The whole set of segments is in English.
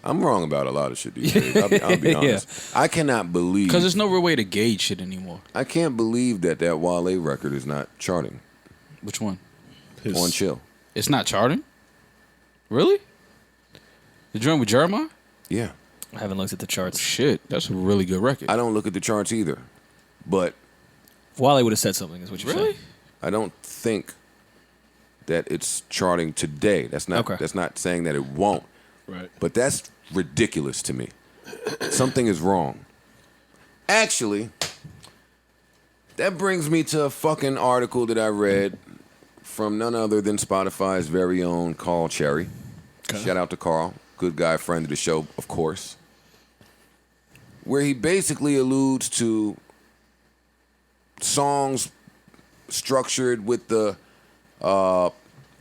I'm wrong about a lot of shit these days. I'll be honest. Yeah. I cannot believe... Because there's no real way to gauge shit anymore. I can't believe that Wale record is not charting. Which one? On Chill. It's not charting? Really? The joint with Jeremiah? Yeah. I haven't looked at the charts. Shit, that's a really good record. I don't look at the charts either. But... Wale would have said something, is what you're saying. I don't think that it's charting today. That's not saying that it won't. Right. But that's ridiculous to me. Something is wrong. Actually, that brings me to a fucking article that I read from none other than Spotify's very own Carl Cherry. Okay. Shout out to Carl. Good guy, friend of the show, of course. Where he basically alludes to songs structured with the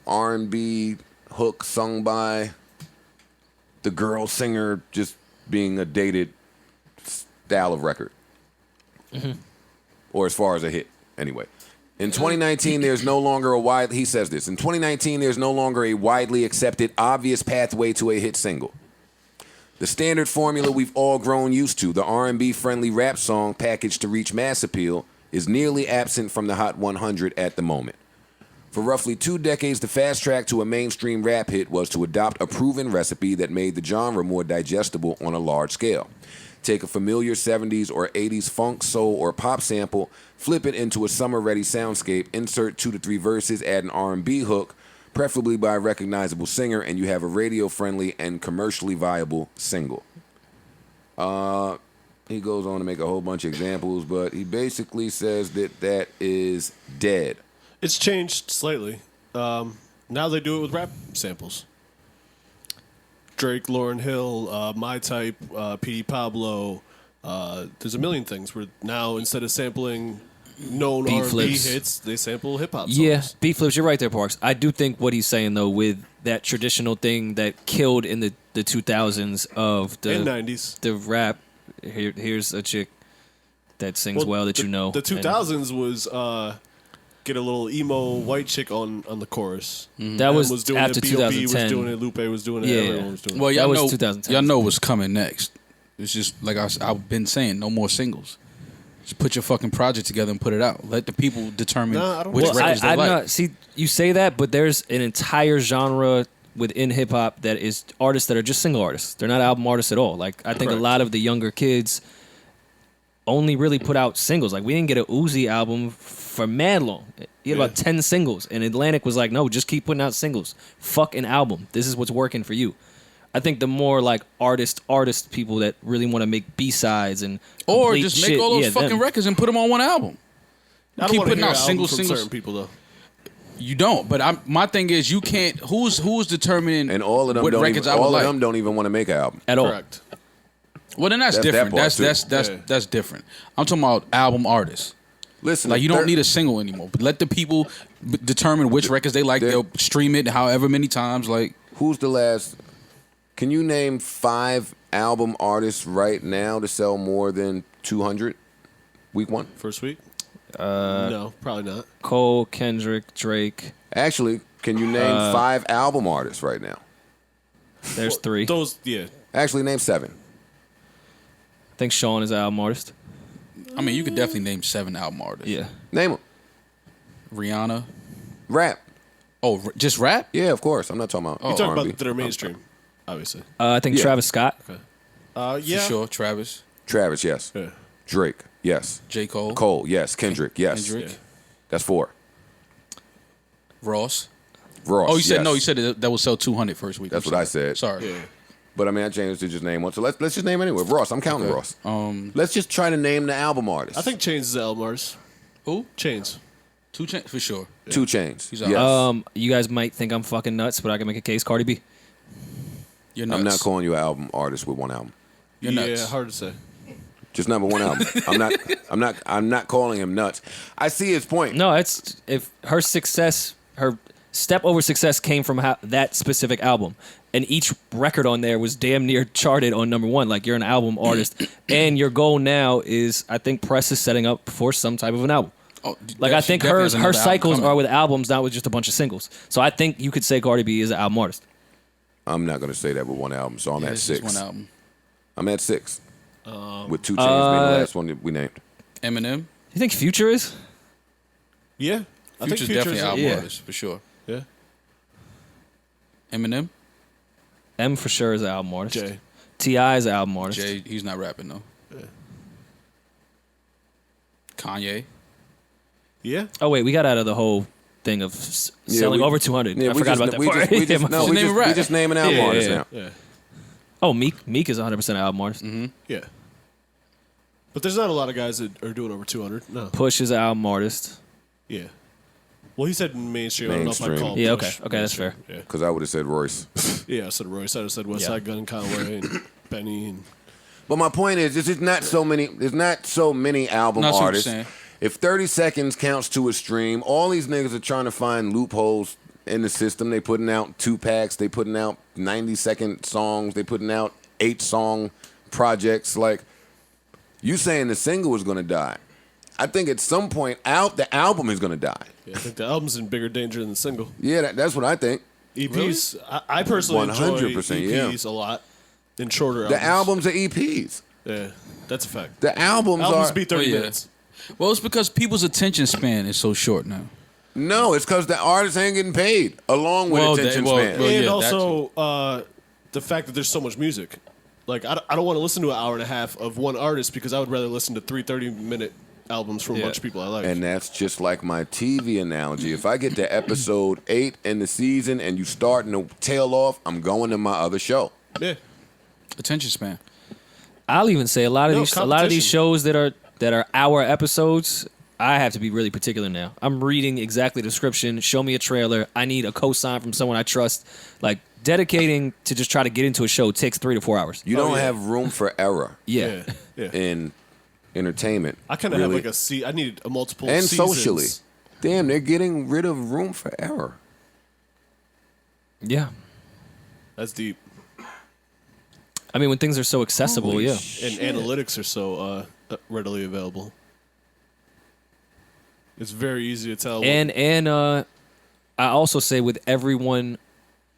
R&B hook sung by the girl singer just being a dated style of record. Mm-hmm. Or as far as a hit, anyway. In 2019, there's no longer he says this, in 2019, there's no longer a widely accepted, obvious pathway to a hit single. The standard formula we've all grown used to, the R&B-friendly rap song packaged to reach mass appeal, is nearly absent from the Hot 100 at the moment. For roughly 2 decades, the fast track to a mainstream rap hit was to adopt a proven recipe that made the genre more digestible on a large scale. Take a familiar 70s or 80s funk, soul, or pop sample, flip it into a summer-ready soundscape, insert 2 to 3 verses, add an R&B hook, preferably by a recognizable singer, and you have a radio-friendly and commercially viable single. He goes on to make a whole bunch of examples, but he basically says that is dead. It's changed slightly. Now they do it with rap samples. Drake, Lauryn Hill, My Type, P. Pablo. There's a million things where now instead of sampling known R&B hits, they sample hip-hop songs. Yeah, beat flips. You're right there, Parks. I do think what he's saying, though, with that traditional thing that killed in the 2000s of the... And 90s. The rap. Here's a chick that sings well that you know. The 2000s was get a little emo white chick on the chorus. Mm-hmm. That was doing after it, 2010. B.O.B. was doing it, Lupe was doing it, everyone was doing it. Well, y'all that was know, 2010. y'all know what's coming next. It's just, like I've been saying, no more singles. Just put your fucking project together and put it out. Let the people determine which records they like. See, you say that, but there's an entire genre within hip-hop that is artists that are just single artists. They're not album artists at all. Like, I think a lot of the younger kids only really put out singles. Like, we didn't get an Uzi album for mad long. He had about 10 singles, and Atlantic was like, no, just keep putting out singles. Fuck an album. This is what's working for you. I think the more, like, artist people that really want to make B-sides and or just make shit, all those fucking records and put them on one album. I don't keep putting out singles from certain people, though. You don't, but my thing is you can't. Who's determining and all of them what records I would like? All of them don't even want to make an album at all. Correct. Well, then that's different. That's different. I'm talking about album artists. Listen, like you don't need a single anymore, but let the people determine which records they like. They'll stream it however many times. Like, who's the last? Can you name 5 album artists right now to sell more than 200? Week 1, first week. No, probably not. Cole, Kendrick, Drake. Actually, can you name 5 album artists right now? There's 3. Those, yeah. Actually, name 7. I think Sean is an album artist. I mean, you could definitely name 7 album artists. Yeah. Name them. Rihanna. Rap. Oh, just rap? Yeah, of course. I'm not talking about. You're talking about that are mainstream, obviously. I think Travis Scott. Okay. Yeah. For sure, Travis. Travis, yes. Yeah. Drake, yes. J. Cole. Cole, yes. Kendrick, yes. Kendrick. Yeah. That's 4. Ross. Oh, you said no. You said that will sell 200 first week. That's what I said. Sorry. Yeah. But I mean, I changed it to just name one. So let's just name anyway. Ross, I'm counting Ross. Let's just try to name the album artist. I think Chains is album artist. Who? Chains. 2 Chainz for sure. Yeah. 2 Chainz. Yes. You guys might think I'm fucking nuts, but I can make a case. Cardi B. You're nuts. I'm not calling you an album artist with one album. You're nuts. Yeah, hard to say. Just number 1 album. I'm not calling him nuts. I see his point. No, it's if her success, her step over success came from that specific album, and each record on there was damn near charted on number 1. Like, you're an album artist, and your goal now is, I think, press is setting up for some type of an album. Oh, like, I think her cycles are with albums, not with just a bunch of singles. So I think you could say Cardi B is an album artist. I'm not going to say that with one album, so I'm at 6. One album. I'm at 6. With 2 Chainz being the last one that we named. Eminem? You think Future is? Yeah. I think Future's Future's definitely an album yeah. artist, for sure. Yeah. Eminem? M for sure is an album artist. Jay. T.I. is an album artist. Jay, he's not rapping, though. Yeah. Kanye? Yeah. Oh, wait, we got out of the whole thing of selling over 200. I forgot about that part. We just naming album artists now. Yeah. Oh, Meek. Meek is 100% an album artist. Mm-hmm. Yeah. But there's not a lot of guys that are doing over 200. No. Push is an album artist. Yeah. Well, he said mainstream. I don't know if I Mainstream. call Yeah, Push okay, that's fair. Yeah. Because I would have said Royce. Yeah, I said Royce. I would have said West Side Gun and Conway and Benny. And But my point is, there's not so many album That's what I'm artists. saying. If 30 seconds counts to a stream, all these niggas are trying to find loopholes in the system. They putting out 2-packs. They putting out 90-second songs. They putting out 8-song projects. Like, you saying the single is going to die. I think at some point the album is going to die. yeah, I think the album's in bigger danger than the single. Yeah, that's what I think. EPs. I personally enjoy 100%, EPs a lot. In shorter The albums. albums are EPs. Yeah, that's a fact. The albums Albums are... be 30 Oh, yeah. minutes. Well, it's because people's attention span is so short now. No, it's because the artists ain't getting paid along with attention span. well, And yeah, also the fact that there's so much music. Like, I don't want to listen to an hour and a half of one artist because I would rather listen to 3 30-minute albums from a bunch of people I like. And that's just like my TV analogy. If I get to episode 8 in the season and you starting to tail off, I'm going to my other show. Yeah. Attention span. I'll even say a lot of competition. these shows that are hour episodes, I have to be really particular now. I'm reading exactly the description. Show me a trailer. I need a cosign from someone I trust. Like, dedicating to just try to get into a show takes 3 to 4 hours. You don't have room for error Yeah. in entertainment. I kind of really. have like I need a multiple And seasons. socially. Damn, they're getting rid of room for error. Yeah. That's deep. I mean, when things are so accessible, Holy yeah. shit. And analytics are so readily available. It's very easy to tell. And I also say with everyone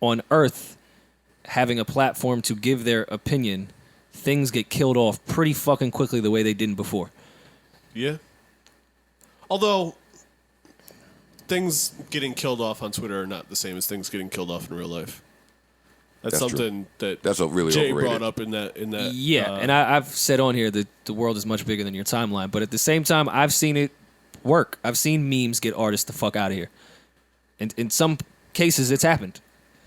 on Earth having a platform to give their opinion, things get killed off pretty fucking quickly the way they didn't before. Yeah. Although things getting killed off on Twitter are not the same as things getting killed off in real life. That's something that That's a really Jay overrated. brought up in that. Yeah, and I've said on here that the world is much bigger than your timeline, but at the same time, I've seen it work. I've seen memes get artists the fuck out of here. And in some cases, it's happened.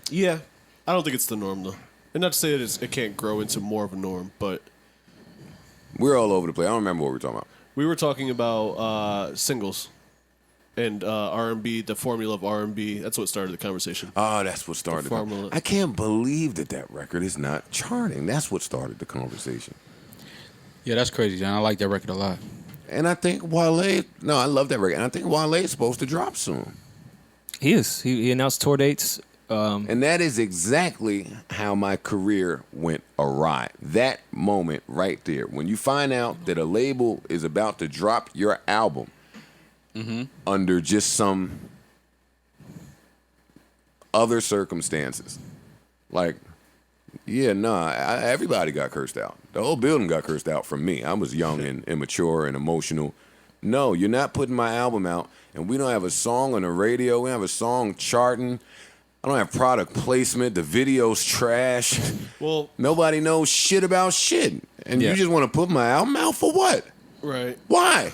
Yeah, I don't think it's the norm though, and not to say that it can't grow into more of a norm, but We're all over the place. I don't remember what we were talking about. we were talking about singles and R&B, the formula of R&B. That's what started the conversation. Oh, that's what started the formula. conversation. I can't believe that record is not charting. That's what started the conversation. Yeah, that's crazy, John. I like that record a lot. And I think Wale... No, I love that record. And I think Wale is supposed to drop soon. He is. He announced tour dates. And that is exactly how my career went awry. That moment right there. When you find out that a label is about to drop your album under just some other circumstances. Like, yeah, everybody got cursed out. The whole building got cursed out from me. I was young and immature and emotional. No, you're not putting my album out, and we don't have a song on the radio. We don't have a song charting. I don't have product placement. The video's trash. Well, Nobody knows shit about shit. And Yeah. you just want to put my album out for what? right, Why?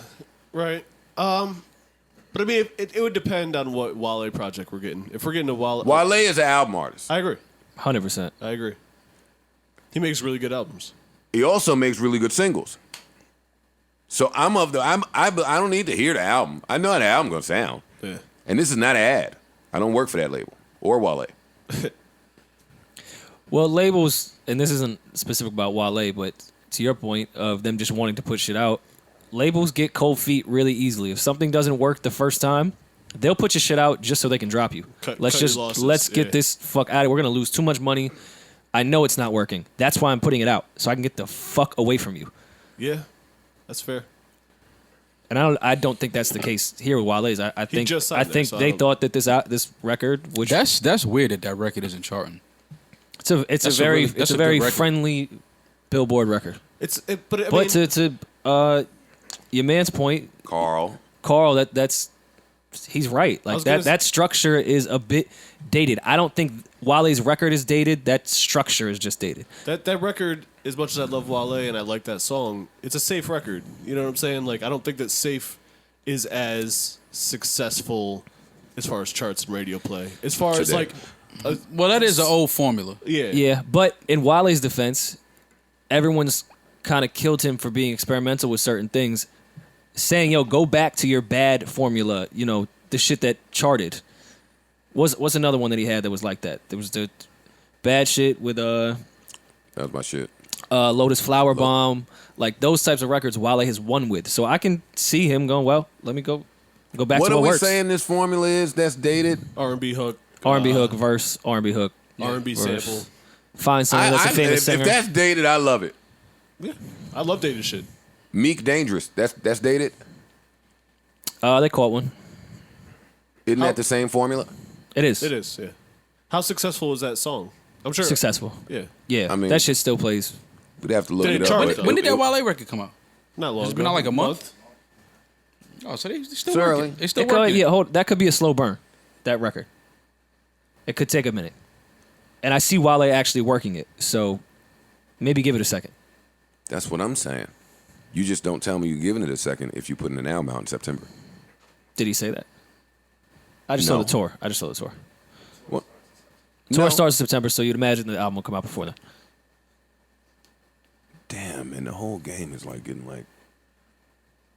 right. But I mean, it would depend on what Wale project we're getting. If we're getting a Wale, Wale is an album artist. I agree. 100%. I agree. He makes really good albums. He also makes really good singles. So I don't need to hear the album. I know how the album gonna sound. Yeah. And this is not an ad. I don't work for that label or Wale. Well, labels, and this isn't specific about Wale, but to your point of them just wanting to put shit out, labels get cold feet really easily. If something doesn't work the first time, they'll put your shit out just so they can drop you. Cut your losses, let's get yeah. this fuck out of it. We're gonna lose too much money. I know it's not working. That's why I'm putting it out, so I can get the fuck away from you. Yeah, that's fair. And I don't think that's the case here with Wale's. I think just signed there, so I they don't- thought that this record, which That's weird that record isn't charting. It's a very friendly Billboard record. But to your man's point, Carl, he's right. Like that structure is a bit dated. I don't think Wale's record is dated. That structure is just dated. That record, as much as I love Wale and I like that song, it's a safe record. You know what I'm saying? Like, I don't think that Safe is as successful as far as charts and radio play. As far as like, well, that is an old formula. Yeah. But in Wale's defense, everyone's kind of killed him for being experimental with certain things, saying, "Yo, go back to your bad formula." You know, the shit that charted. What's another one that he had that was like that? There was the bad shit with that was my shit. Lotus Flower Bomb, like those types of records Wale has won with. So I can see him going, well, let me go back to what works. What are we saying this formula is that's dated? R&B hook. R&B hook, verse, R&B hook. R&B sample. Find someone that's a famous singer. If that's dated, I love it. Yeah, I love dated shit. Meek Dangerous, that's dated? They caught one. Isn't that the same formula? It is. It is, yeah. How successful is that song? I'm sure. Successful. Yeah. I mean, that shit still plays. We'd have to look it up. When did that Wale record come out? Not long. It's been out like a month. Oh, so they still working. They still working. That could be a slow burn, that record. It could take a minute. And I see Wale actually working it, so maybe give it a second. That's what I'm saying. You just don't tell me you're giving it a second if you're putting an album out in September. Did he say that? I just saw the tour. What? Tour starts in September, so you'd imagine the album will come out before then. Damn, and the whole game is like getting like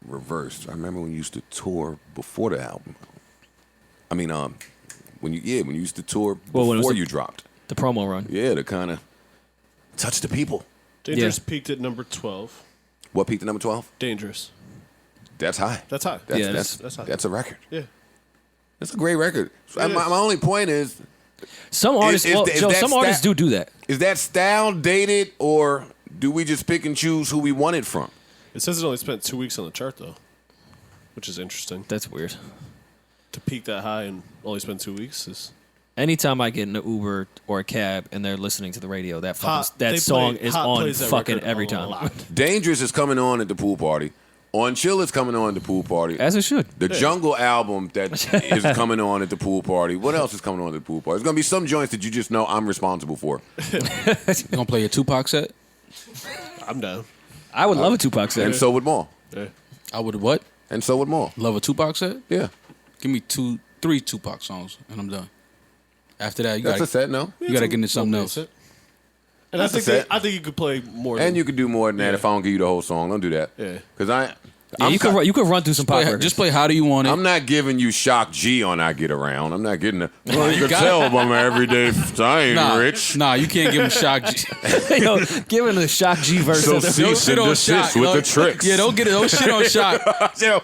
reversed. I remember when you used to tour before the album. I mean, when you used to tour before you dropped the promo run. Yeah, to kind of touch the people. Dangerous peaked at number 12. What peaked at number 12? Dangerous. That's high. That's high. That's high. That's a record. Yeah. That's a great record. My only point is, some artists, some artists do that. Is that style dated, or do we just pick and choose who we want it from? It says it only spent 2 weeks on the chart, though, which is interesting. That's weird. To peak that high and only spend 2 weeks is... Anytime I get in an Uber or a cab and they're listening to the radio, that song is on fucking every time. Dangerous is coming on at the pool party. On Chill is coming on at the pool party. As it should. The Jungle album that is coming on at the pool party. What else is coming on at the pool party? There's going to be some joints that you just know I'm responsible for. You going to play a Tupac set? I'm down. I would love a Tupac set. And so would Maul. Yeah. I would what? And so would Maul. Love a Tupac set? Yeah. Give me 3 Tupac songs and I'm done. After that, that's a set, no? You got to get into something else. And I think you could play more. And you could do more than that if I don't give you the whole song. Don't do that. Yeah. Because you could run through some pop records. Just play How Do You Want It. I'm not giving you Shock G on I Get Around. I'm not getting well, you can tell by my everyday I ain't rich. Nah, you can't give him Shock G. Yo, giving the Shock G verse. So cease and desist with the tricks. Yeah, don't shit on Shock.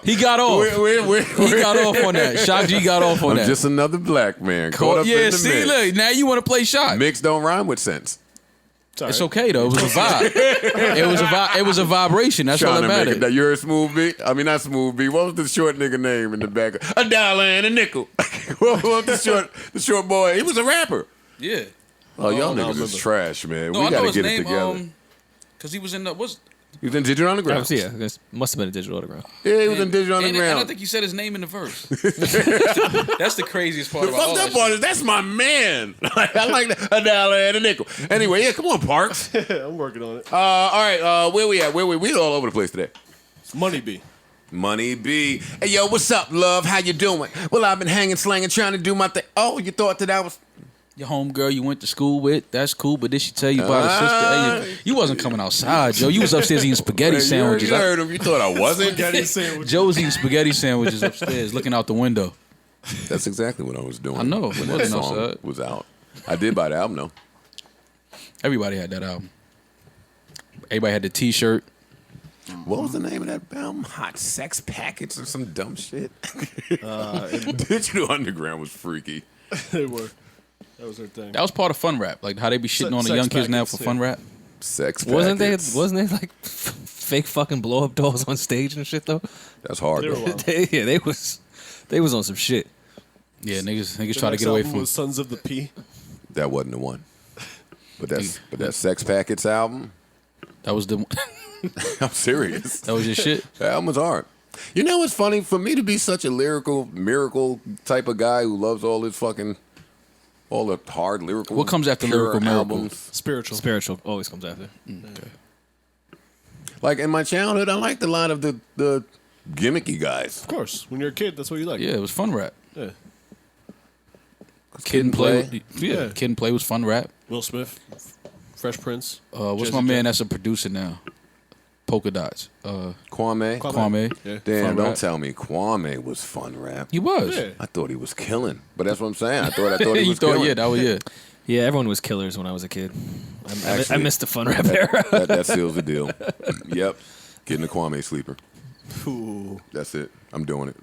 He got off. He got off on that. Shock G got off on that. I'm just another black man caught up in the mix. Look, now you want to play Shock. Mix don't rhyme with sense. It's okay though. It was a vibe. It was a vibration. That's all that mattered. You're a smooth beat. I mean, not smooth beat. What was the short nigga name in the back? $1 and a nickel. What was the short boy? He was a rapper. Yeah. Oh, y'all niggas is trash, man. No, we gotta get name, it together. Because he was in the He was in Digital Underground. Yeah, must have been a Digital Underground. Yeah, he was in Digital Underground. And I think he said his name in the verse. That's the craziest part about all that part is that's my man. I like that. $1 and a nickel. Anyway, yeah, come on, Parks. I'm working on it. All right, where we at? We all over the place today. Money B. Money B. Hey, yo, what's up, love? How you doing? Well, I've been hanging, slanging, trying to do my thing. Oh, you thought that I was... Your homegirl you went to school with, that's cool, but did she tell you about her sister? Hey, you wasn't coming outside, Joe. You was upstairs eating spaghetti sandwiches. You heard him. You thought I wasn't? Spaghetti sandwiches. Joe was eating spaghetti sandwiches upstairs, looking out the window. That's exactly what I was doing. I know. When that song was out. I did buy the album, though. Everybody had that album. Everybody had the T-shirt. What was the name of that album? Hot Sex Packets or some dumb shit? Digital Underground was freaky. They were. That was their thing. That was part of fun rap. Like how they be shitting on the young kids now for fun rap. Sex packets. Wasn't they like fake fucking blow up dolls on stage and shit though? That's hard. They was on some shit. Yeah, niggas try to get away from Sons of the P. That wasn't the one. But that Sex Packets album, that was the. I'm serious. That was your shit. That album was hard. You know what's funny? For me to be such a lyrical miracle type of guy who loves all the hard lyrical. What comes after lyrical albums? Spiritual always comes after. Okay. Like in my childhood, I liked a lot of the gimmicky guys. Of course, when you're a kid, that's what you like. Yeah, it was fun rap. Yeah. Kid and Play. Yeah, Kid and Play was fun rap. Will Smith, Fresh Prince. What's my man that's a producer now? Polka Dots. Kwame. Yeah. Damn, Fun don't rap. tell me Kwame was fun rap. He was. Yeah. I thought he was killing, but that's what I'm saying. I thought he You was thought, killing. yeah, that was Yeah, everyone was killers when I was a kid. I Actually, missed the fun rap era. that seals the deal. Yep, getting the Kwame sleeper. Ooh. That's it. I'm doing it.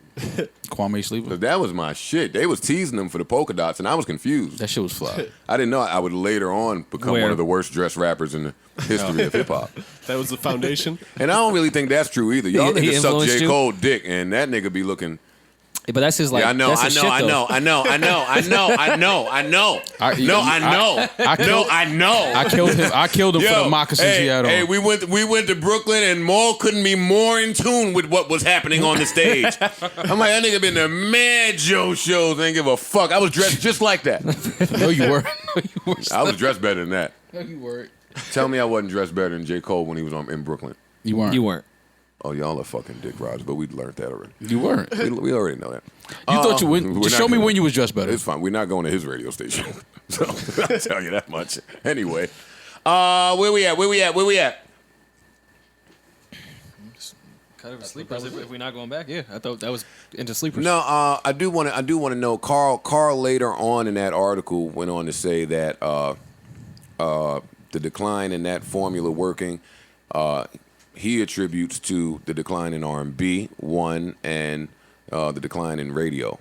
Kwame Sleeper. But that was my shit. They was teasing them for the polka dots, and I was confused. That shit was fly. I didn't know I would later on become Where? one of the worst dressed rappers in the history of hip hop. That was the foundation. And I don't really think that's true either. Y'all He niggas suck influenced J. you? Cole dick, and that nigga be looking. But that's his like. Yeah, I know, that's I his know, shit, I though. know, I know, I know, I know, I know, I know. I killed him for the moccasins he had on. Hey, we went to Brooklyn, and Maul couldn't be more in tune with what was happening on the stage. I'm like, that nigga been to mad Joe shows, ain't give a fuck. I was dressed just like that. No, you were. I was dressed better than that. No, you weren't. Tell me I wasn't dressed better than J. Cole when he was in Brooklyn. You weren't. You weren't. Oh, y'all are fucking dick rods, but we learned that already. You weren't. We already know that. You thought you would. we're Just not show me gonna- when you was dressed better. It's fine. We're not going to his radio station. So I'll tell you that much. Anyway, where we at? Kind of sleepers. If we're not going back, yeah, I thought that was into sleepers. No, I do want to know. Carl later on in that article went on to say that the decline in that formula working, he attributes to the decline in R&B, one, and the decline in radio.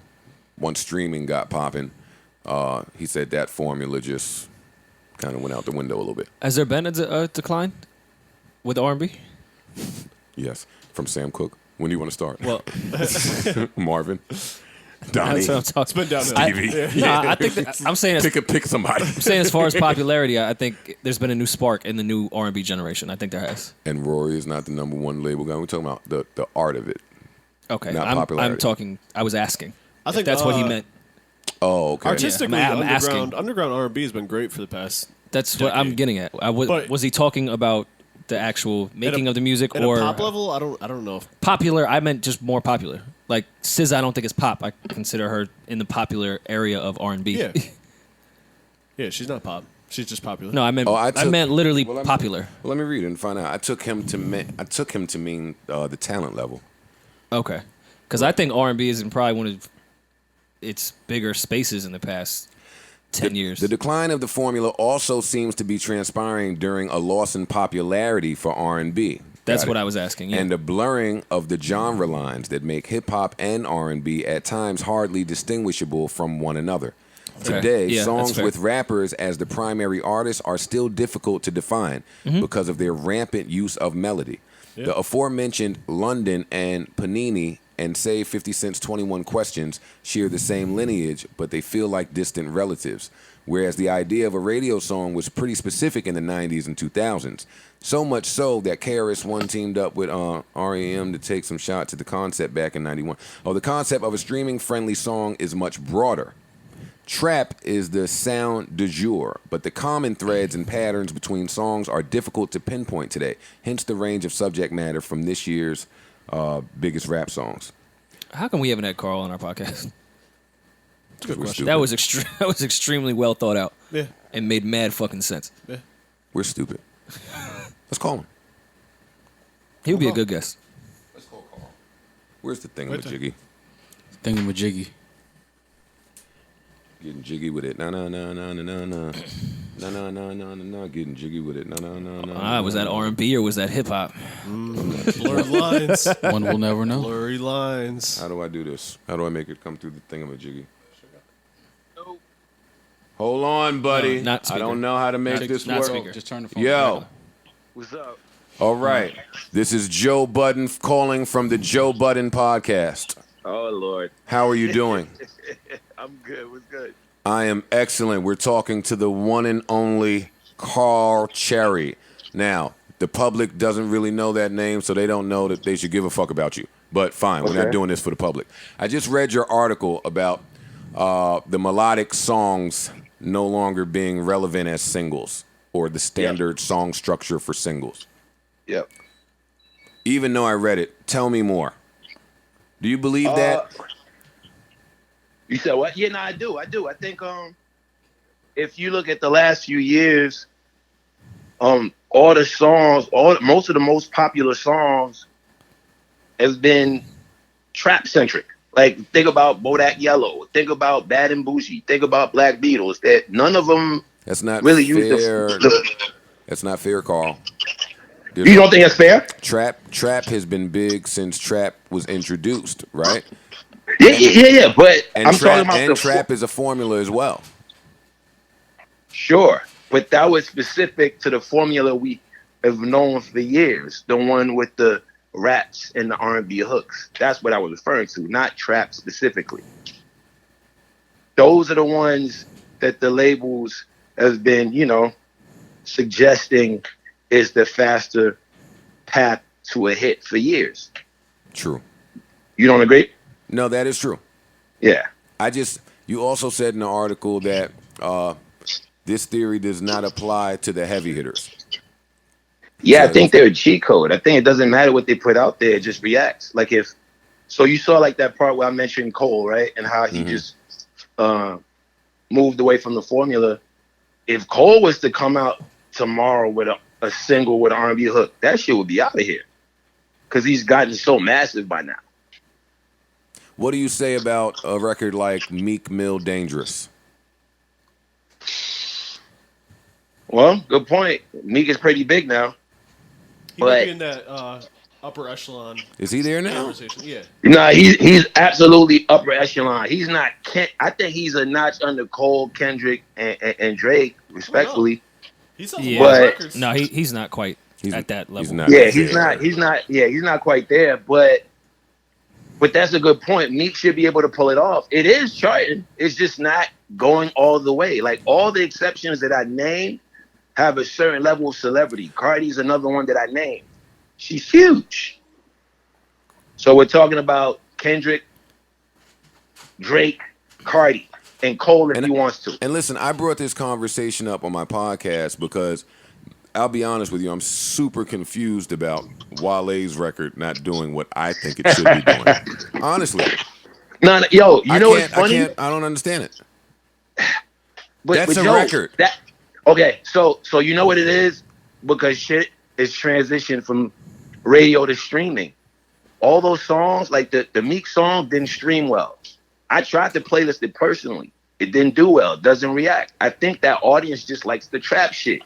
Once streaming got popping, he said that formula just kind of went out the window a little bit. Has there been a decline with R&B? Yes, from Sam Cooke. When do you want to start? Well, Marvin, Donnie, that's what I'm talking. It's been downhill. Stevie. I think that, I'm saying Pick somebody. I'm saying as far as popularity, I think there's been a new spark in the new R&B generation. I think there has. And Rory is not the number one label guy. We're talking about the art of it. Okay, Not I'm popularity. talking. I was asking. I think That's what he meant. Oh, okay. Artistically, Yeah, I'm asking. underground R&B has been great for the past. That's what I'm getting at. But- Was he talking about the actual making of the music At or a pop level, I don't know. popular? I meant just more popular. Like SZA, I don't think is pop. I consider her in the popular area of R&B. Yeah. Yeah, she's not pop. She's just popular. No, I meant Oh, I meant literally Well, popular. Well, let me read it and find out. I took him to mean the talent level. Okay, because I think R&B is in probably one of its bigger spaces in the past 10 years. The decline of the formula also seems to be transpiring during a loss in popularity for R&B. That's what I was asking. Yeah. And the blurring of the genre lines that make hip hop and R&B at times hardly distinguishable from one another. Okay. Today, Yeah, that's songs fair. with rappers as the primary artists are still difficult to define Mm-hmm. because of their rampant use of melody. The aforementioned London and Panini and Say 50 Cent's 21 Questions share the same lineage, but they feel like distant relatives. Whereas the idea of a radio song was pretty specific in the 90s and 2000s. So much so that KRS-One teamed up with REM to take some shots at the concept back in 91. Oh, the concept of a streaming-friendly song is much broader. Trap is the sound du jour, but the common threads and patterns between songs are difficult to pinpoint today, hence the range of subject matter from this year's biggest rap songs. How come we haven't had Carl on our podcast? We're stupid. That was that was extremely well thought out. Yeah. And made mad fucking sense. Yeah. We're stupid. Let's call him. He would be a good guest. Let's call Carl. Where's the Right there. thingamajiggy? Thingamajiggy. Getting jiggy with it. Na na na na na na na. Na na na na na na. Getting jiggy with it. Na na na na. Was that R&B or was that hip hop? Blurred lines. One will never know. Blurry lines. How do I do this? How do I make it come through the thingamajiggy? Hold on, buddy. No, not I speaker. don't know how to make this not work. speaker. Just turn the phone. Yo. What's up? All right. This is Joe Budden calling from the Joe Budden podcast. Oh, Lord. How are you doing? I'm good. What's good? I am excellent. We're talking to the one and only Carl Cherry. Now, the public doesn't really know that name, so they don't know that they should give a fuck about you. But fine, we're not doing this for the public. I just read your article about the melodic songs no longer being relevant as singles or the standard song structure for singles. Yep. Even though I read it, tell me more. Do you believe that? You said what? Yeah, no, I do. I think if you look at the last few years, all the songs, most of the most popular songs has been trap centric. Like think about Bodak Yellow, think about Bad and Bougie, think about Black Beatles. That none of them That's not really fair. use That's not fair, Carl. You don't think that's fair? Trap has been big since trap was introduced, right? Yeah. But I'm trap, talking about trap is a formula as well. Sure, but that was specific to the formula we have known for years. The one with the raps and the R&B hooks. That's what I was referring to, not trap specifically. Those are the ones that the labels has been, suggesting is the faster path to a hit for years. True. You don't agree? No, that is true. Yeah. You also said in the article that this theory does not apply to the heavy hitters. Yeah, I think they're a cheat code. I think it doesn't matter what they put out there, it just reacts. Like so you saw like that part where I mentioned Cole, right? And how he just moved away from the formula. If Cole was to come out tomorrow with a single with an R&B hook, that shit would be out of here. Because he's gotten so massive by now. What do you say about a record like Meek Mill Dangerous? Well, good point. Meek is pretty big now. He might be in that upper echelon. Is he there now? Yeah. No, he's absolutely upper echelon. He's not. I think he's a notch under Cole, Kendrick, and Drake, respectfully. He's on records. No, he's not quite at that level. He's not quite there. But that's a good point. Meek should be able to pull it off. It is charting. It's just not going all the way. Like all the exceptions that I named have a certain level of celebrity. Cardi's another one that I named. She's huge. So we're talking about Kendrick, Drake, Cardi, and Cole if he wants to. And listen, I brought this conversation up on my podcast because I'll be honest with you, I'm super confused about Wale's record not doing what I think it should be doing. Honestly. No, yo, you know what's funny? I don't understand it. That's a record. Okay, so you know what it is? Because shit is transitioned from radio to streaming. All those songs, like the Meek song, didn't stream well. I tried to playlist it personally. It didn't do well. It doesn't react. I think that audience just likes the trap shit.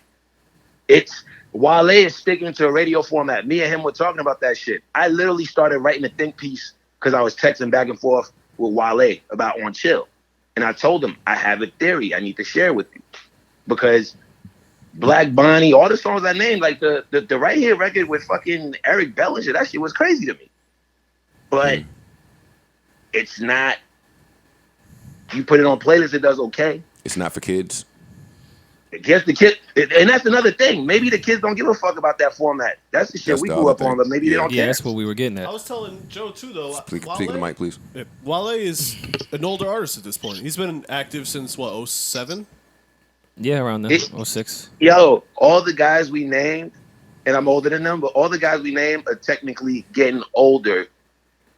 Wale is sticking to a radio format. Me and him were talking about that shit. I literally started writing a think piece because I was texting back and forth with Wale about On Chill. And I told him, I have a theory I need to share with you. Because Black Bonnie, all the songs I named, like the Right Here record with fucking Eric Bellinger, that shit was crazy to me. But it's not, you put it on playlist, it does okay. It's not for kids. I guess the kid, and that's another thing. Maybe the kids don't give a fuck about that format. That's the shit we grew up on, but maybe they don't care. Yeah, that's what we were getting at. I was telling Joe too, though. Speak to the mic, please. Wale is an older artist at this point. He's been active since what, 07? Yeah, around then, 06. Yo, all the guys we named, and I'm older than them, but all the guys we named are technically getting older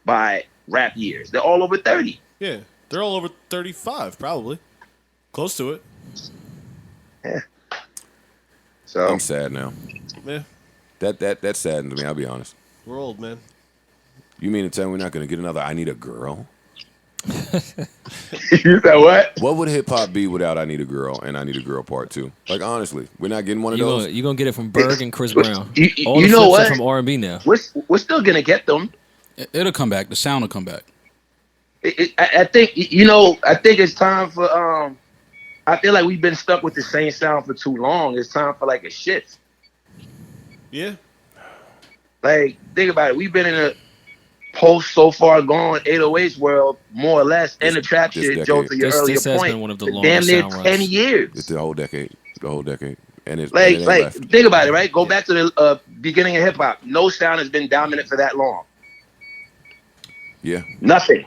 by rap years. They're all over 30. Yeah, they're all over 35, probably. Close to it. Yeah. So I'm sad now. Yeah. That saddens me, I'll be honest. We're old, man. You mean to tell me we're not going to get another I Need a Girl? You said what? What would hip hop be without I Need a Girl and I Need a Girl Part 2? Like, honestly, we're not getting one of those. You're going to get it from Berg and Chris Brown. You know what? From R&B now. We're still going to get them. It'll come back. The sound will come back. I think, I think it's time for, I feel like we've been stuck with the same sound for too long. It's time for like a shift. Yeah. Like, think about it. We've been in a post so far gone 808s world, more or less, and the trap shit, Joe, to your earlier this has point. been one of the damn longest near sound 10 runs. years. It's the whole decade. And it's like think about it, right? Go back to the beginning of hip hop. No sound has been dominant for that long. Yeah. Nothing.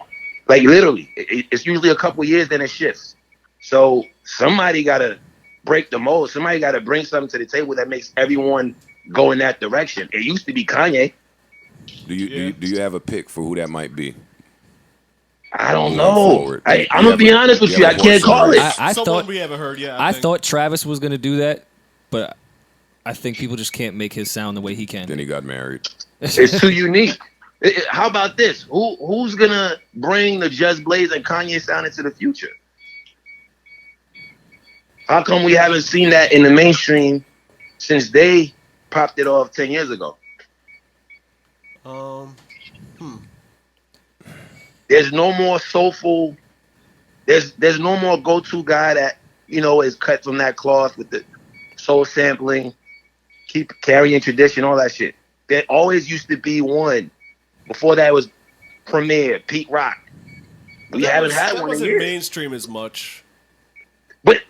Like literally, it's usually a couple years, then it shifts. So somebody got to break the mold. Somebody got to bring something to the table that makes everyone go in that direction. It used to be Kanye. Do you have a pick for who that might be? I don't know. I'm gonna be honest with you. I can't call it. I thought we haven't heard. Yeah, I thought Travis was gonna do that, but I think people just can't make his sound the way he can. Then he got married. It's too unique. How about this? Who's gonna bring the Just Blaze and Kanye sound into the future? How come we haven't seen that in the mainstream since they popped it off 10 years ago? There's no more soulful. There's no more go-to guy that is cut from that cloth with the soul sampling, keep carrying tradition, all that shit. There always used to be one. Before that was Premier, Pete Rock. We haven't had one in years. That wasn't mainstream as much. But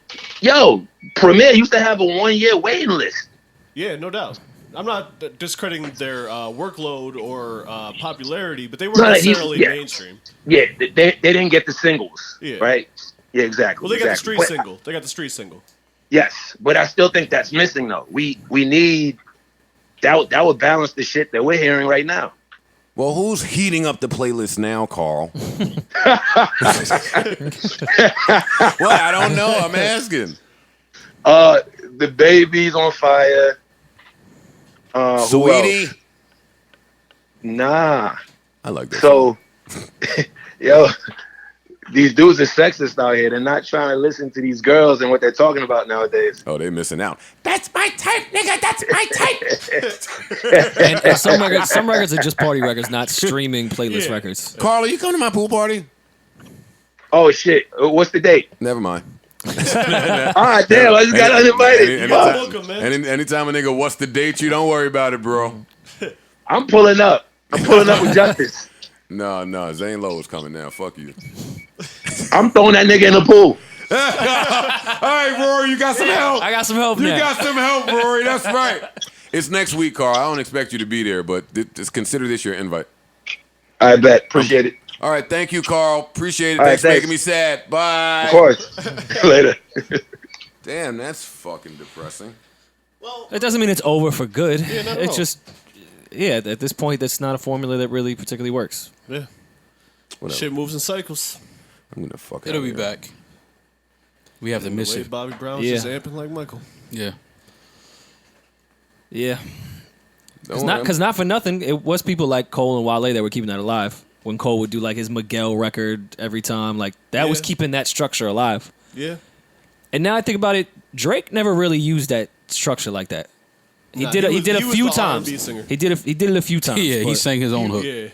Premier used to have a 1-year waiting list. Yeah, no doubt. I'm not discrediting their workload or popularity, but they weren't necessarily mainstream. Yeah, they didn't get the singles, right? Yeah, exactly. Well, they got the street single. They got the street single. Yes, but I still think that's missing, though. We need that would balance the shit that we're hearing right now. Well, who's heating up the playlist now, Carl? Well, I don't know. I'm asking. The Baby's on fire. Sweetie? Nah. I like that. So, these dudes are sexist out here. They're not trying to listen to these girls and what they're talking about nowadays. Oh, they're missing out. That's my type, nigga. That's my type. and some records are just party records, not streaming playlist records. Carl, you come to my pool party? Oh, shit. What's the date? Never mind. All right, damn. I just got uninvited. Anytime a nigga, what's the date? You don't worry about it, bro. I'm pulling up. With Justice. No. Zane Lowe is coming now. Fuck you. I'm throwing that nigga in the pool. All right, Rory, you got some help. I got some help now. You got some help, Rory. That's right. It's next week, Carl. I don't expect you to be there, but just consider this your invite. I bet. Appreciate it. All right, thank you, Carl. Appreciate it. Thanks for making me sad. Bye. Of course. Later. Damn, that's fucking depressing. Well, it doesn't mean it's over for good. Yeah, not at it's all. just, at this point, that's not a formula that really particularly works. Yeah. Whatever. Shit moves in cycles. I'm gonna fuck. It'll be back. We have to miss it. Bobby Brown's just amping like Michael. Yeah. Yeah. Because not for nothing, it was people like Cole and Wale that were keeping that alive. When Cole would do like his Miguel record every time, like that was keeping that structure alive. Yeah. And now I think about it, Drake never really used that structure like that. He did it a few times. He did it a few times. Yeah, he sang his own hook. Yeah.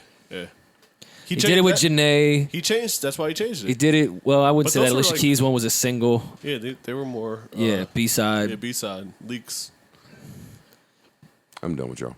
He did it with Janae. He changed. That's why he changed it. He did it. Well, I wouldn't But say that those were Alicia like- Keys one was a single. Yeah, they were more. B-side. Yeah, B-side. Leaks. I'm done with y'all.